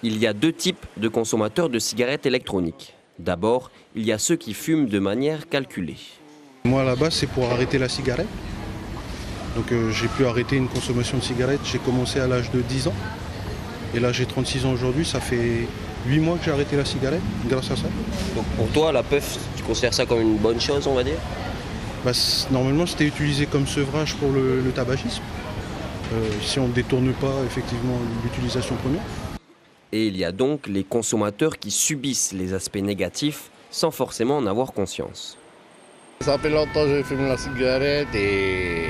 Il y a deux types de consommateurs de cigarettes électroniques. D'abord, il y a ceux qui fument de manière calculée. Moi, à la base, c'est pour arrêter la cigarette. Donc j'ai pu arrêter une consommation de cigarettes. J'ai commencé à l'âge de 10 ans. Et là, j'ai 36 ans aujourd'hui. Ça fait 8 mois que j'ai arrêté la cigarette grâce à ça. Donc pour toi, la puff, tu considères ça comme une bonne chose, on va dire? Normalement, c'était utilisé comme sevrage pour le tabagisme. Si on ne détourne pas effectivement l'utilisation première. Et il y a donc les consommateurs qui subissent les aspects négatifs sans forcément en avoir conscience. Ça fait longtemps que je fume la cigarette et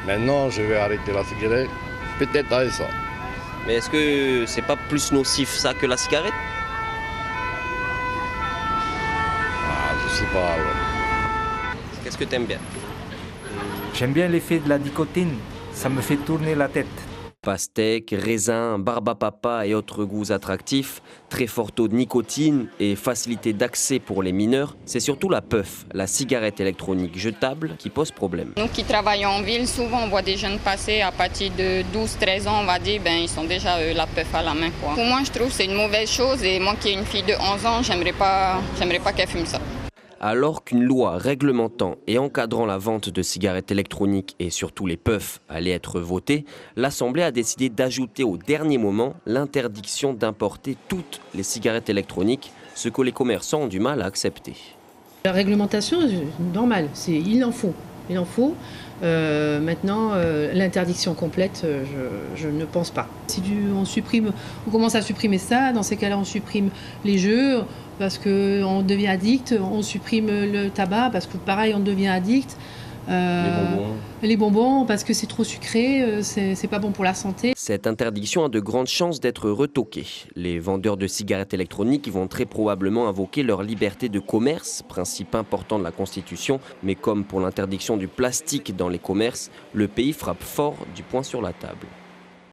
maintenant je vais arrêter la cigarette, peut-être avec ça. Mais est-ce que c'est pas plus nocif ça que la cigarette? Je sais pas. Qu'est-ce que tu aimes bien? J'aime bien l'effet de la nicotine, ça me fait tourner la tête. Pastèques, raisins, barbe à papa et autres goûts attractifs, très fort taux de nicotine et facilité d'accès pour les mineurs, c'est surtout la puff, la cigarette électronique jetable, qui pose problème. Nous qui travaillons en ville, souvent on voit des jeunes passer à partir de 12-13 ans, on va dire, ils sont déjà la puff à la main, quoi. Pour moi, je trouve que c'est une mauvaise chose et moi qui ai une fille de 11 ans, j'aimerais pas qu'elle fume ça. Alors qu'une loi réglementant et encadrant la vente de cigarettes électroniques et surtout les puffs allait être votée, l'Assemblée a décidé d'ajouter au dernier moment l'interdiction d'importer toutes les cigarettes électroniques, ce que les commerçants ont du mal à accepter. La réglementation, normale, il en faut. Il en faut. Maintenant, l'interdiction complète, je ne pense pas. Si on commence à supprimer ça, dans ces cas-là, on supprime les jeux parce qu'on devient addict, on supprime le tabac parce que pareil, on devient addict. Les bonbons parce que c'est trop sucré, c'est pas bon pour la santé. Cette interdiction a de grandes chances d'être retoquée. Les vendeurs de cigarettes électroniques vont très probablement invoquer leur liberté de commerce, principe important de la Constitution. Mais comme pour l'interdiction du plastique dans les commerces, le pays frappe fort du poing sur la table.